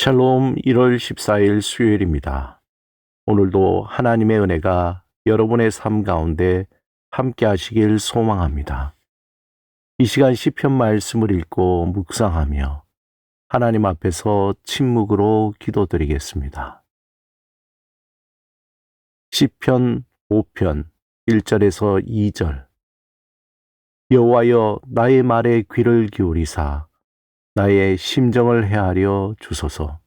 샬롬 1월 14일 수요일입니다. 오늘도 하나님의 은혜가 여러분의 삶 가운데 함께 하시길 소망합니다. 이 시간 시편 말씀을 읽고 묵상하며 하나님 앞에서 침묵으로 기도드리겠습니다. 시편 5편 1절에서 2절. 여호와여, 나의 말에 귀를 기울이사 나의 심정을 헤아려 주소서.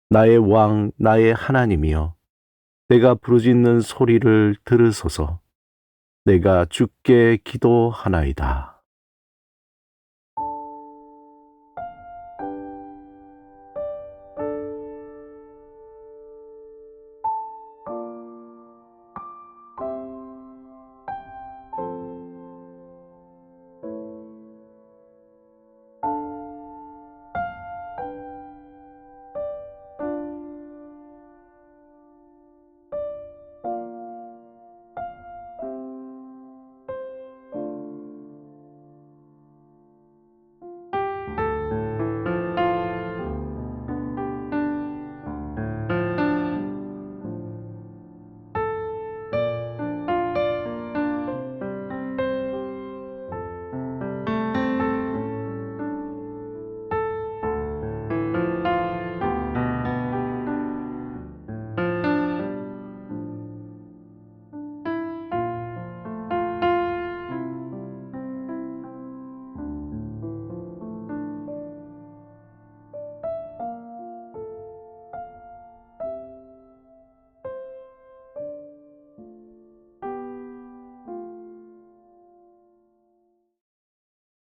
나의 왕, 나의 하나님이여, 내가 부르짖는 소리를 들으소서. 내가 주께 기도하나이다.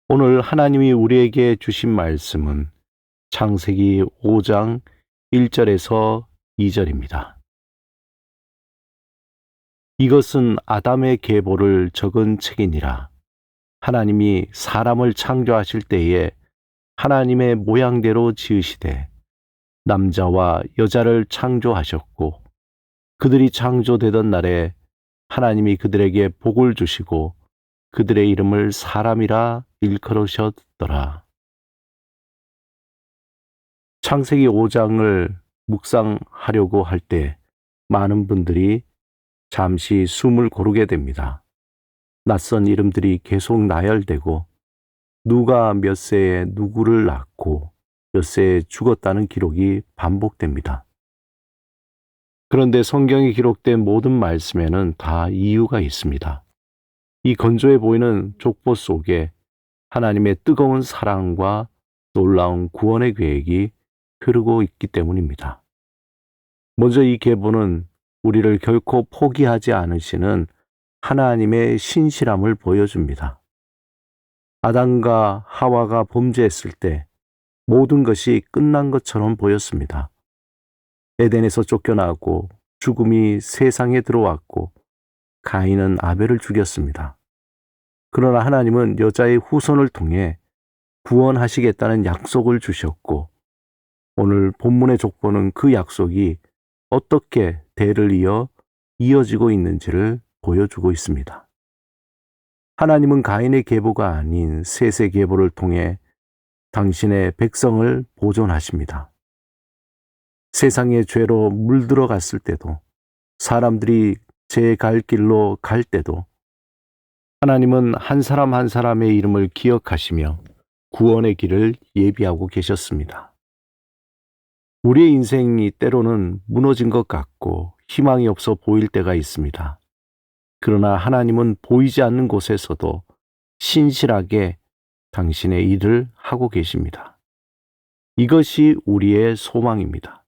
오늘 하나님이 우리에게 주신 말씀은 창세기 5장 1절에서 2절입니다. 이것은 아담의 계보를 적은 책이니라. 하나님이 사람을 창조하실 때에 하나님의 모양대로 지으시되 남자와 여자를 창조하셨고, 그들이 창조되던 날에 하나님이 그들에게 복을 주시고 그들의 이름을 사람이라 일컬으셨더라. 창세기 5장을 묵상하려고 할 때 많은 분들이 잠시 숨을 고르게 됩니다. 낯선 이름들이 계속 나열되고 누가 몇 세에 누구를 낳고 몇 세에 죽었다는 기록이 반복됩니다. 그런데 성경에 기록된 모든 말씀에는 다 이유가 있습니다. 이 건조해 보이는 족보 속에 하나님의 뜨거운 사랑과 놀라운 구원의 계획이 흐르고 있기 때문입니다. 먼저 이 계보는 우리를 결코 포기하지 않으시는 하나님의 신실함을 보여줍니다. 아담과 하와가 범죄했을 때 모든 것이 끝난 것처럼 보였습니다. 에덴에서 쫓겨나고 죽음이 세상에 들어왔고 가인은 아벨을 죽였습니다. 그러나 하나님은 여자의 후손을 통해 구원하시겠다는 약속을 주셨고, 오늘 본문의 족보는 그 약속이 어떻게 대를 이어 이어지고 있는지를 보여주고 있습니다. 하나님은 가인의 계보가 아닌 셋의 계보를 통해 당신의 백성을 보존하십니다. 세상의 죄로 물들어갔을 때도, 사람들이 제 갈 길로 갈 때도 하나님은 한 사람 한 사람의 이름을 기억하시며 구원의 길을 예비하고 계셨습니다. 우리의 인생이 때로는 무너진 것 같고 희망이 없어 보일 때가 있습니다. 그러나 하나님은 보이지 않는 곳에서도 신실하게 당신의 일을 하고 계십니다. 이것이 우리의 소망입니다.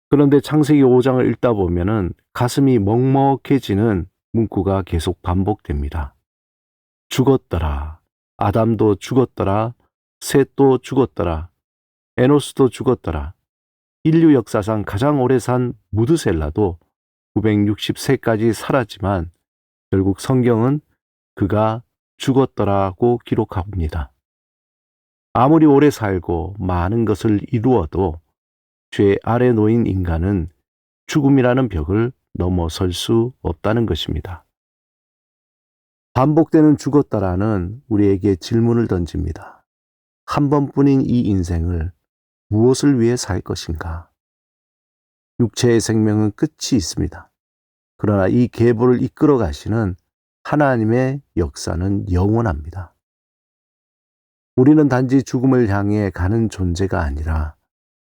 그런데 창세기 5장을 읽다 보면은 가슴이 먹먹해지는 문구가 계속 반복됩니다. 죽었더라. 아담도 죽었더라. 셋도 죽었더라. 에노스도 죽었더라. 인류 역사상 가장 오래 산 무드셀라도 960세까지 살았지만 결국 성경은 그가 죽었더라고 기록합니다. 아무리 오래 살고 많은 것을 이루어도 죄 아래 놓인 인간은 죽음이라는 벽을 넘어설 수 없다는 것입니다. 반복되는 죽었다라는 우리에게 질문을 던집니다. 한 번뿐인 이 인생을 무엇을 위해 살 것인가? 육체의 생명은 끝이 있습니다. 그러나 이 계보를 이끌어 가시는 하나님의 역사는 영원합니다. 우리는 단지 죽음을 향해 가는 존재가 아니라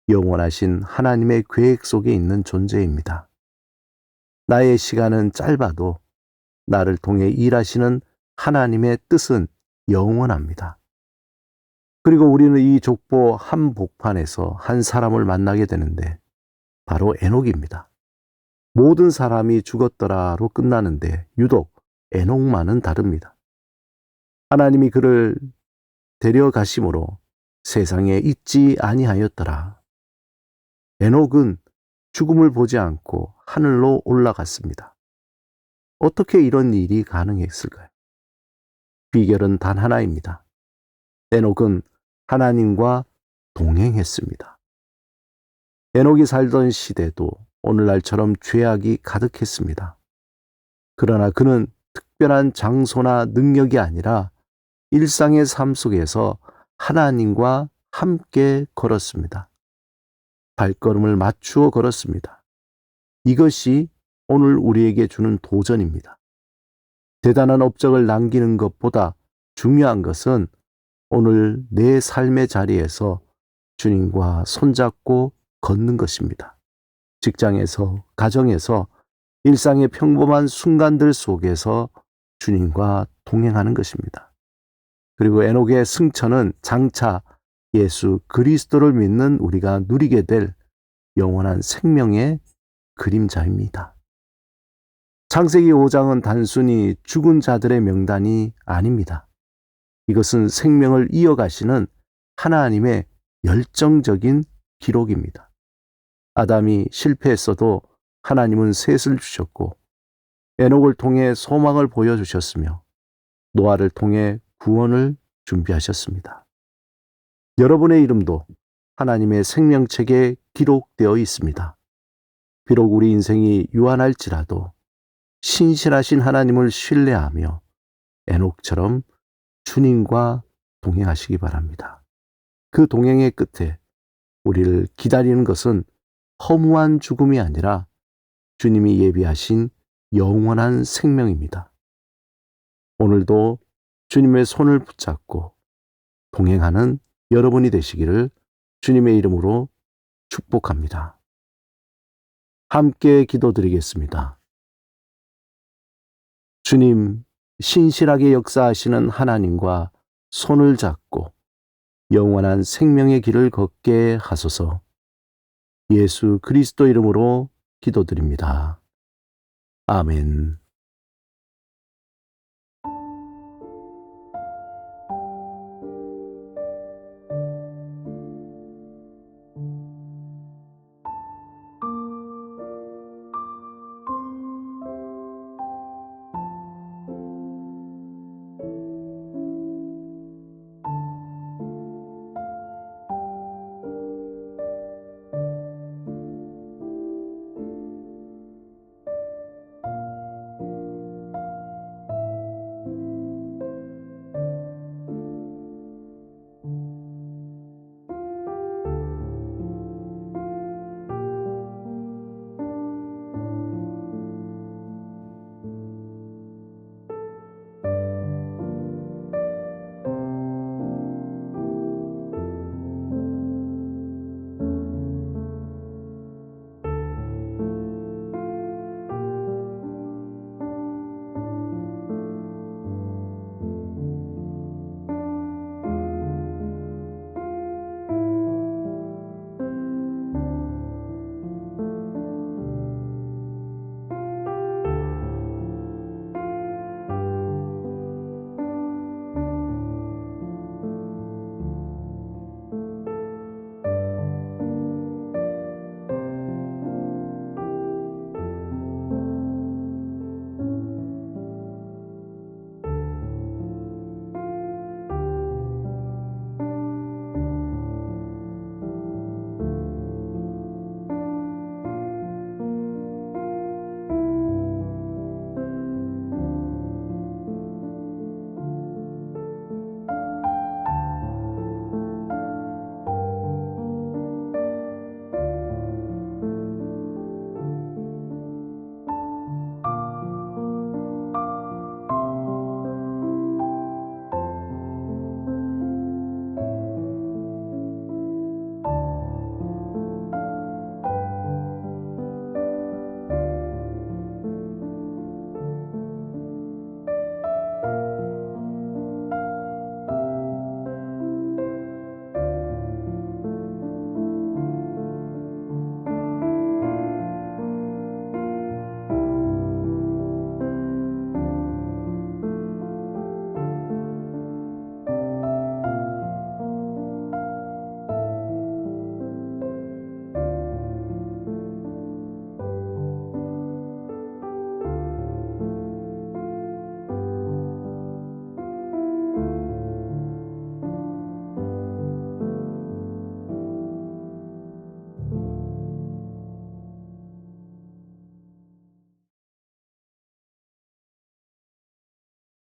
영원하신 하나님의 계획 속에 있는 존재입니다. 나의 시간은 짧아도 나를 통해 일하시는 하나님의 뜻은 영원합니다. 그리고 우리는 이 족보 한복판에서 한 사람을 만나게 되는데 바로 에녹입니다. 모든 사람이 죽었더라로 끝나는데 유독 에녹만은 다릅니다. 하나님이 그를 데려가심으로 세상에 있지 아니하였더라. 에녹은 죽음을 보지 않고 하늘로 올라갔습니다. 어떻게 이런 일이 가능했을까요? 비결은 단 하나입니다. 에녹은 하나님과 동행했습니다. 에녹이 살던 시대도 오늘날처럼 죄악이 가득했습니다. 그러나 그는 특별한 장소나 능력이 아니라 일상의 삶 속에서 하나님과 함께 걸었습니다. 발걸음을 맞추어 걸었습니다. 이것이 오늘 우리에게 주는 도전입니다. 대단한 업적을 남기는 것보다 중요한 것은 오늘 내 삶의 자리에서 주님과 손잡고 걷는 것입니다. 직장에서, 가정에서, 일상의 평범한 순간들 속에서 주님과 동행하는 것입니다. 그리고 에녹의 승천은 장차 예수 그리스도를 믿는 우리가 누리게 될 영원한 생명의 그림자입니다. 창세기 5장은 단순히 죽은 자들의 명단이 아닙니다. 이것은 생명을 이어가시는 하나님의 열정적인 기록입니다. 아담이 실패했어도 하나님은 셋을 주셨고 에녹을 통해 소망을 보여주셨으며 노아를 통해 구원을 준비하셨습니다. 여러분의 이름도 하나님의 생명책에 기록되어 있습니다. 비록 우리 인생이 유한할지라도 신실하신 하나님을 신뢰하며 에녹처럼 주님과 동행하시기 바랍니다. 그 동행의 끝에 우리를 기다리는 것은 허무한 죽음이 아니라 주님이 예비하신 영원한 생명입니다. 오늘도 주님의 손을 붙잡고 동행하는 여러분이 되시기를 주님의 이름으로 축복합니다. 함께 기도드리겠습니다. 주님, 신실하게 역사하시는 하나님과 손을 잡고 영원한 생명의 길을 걷게 하소서. 예수 그리스도 이름으로 기도드립니다. 아멘.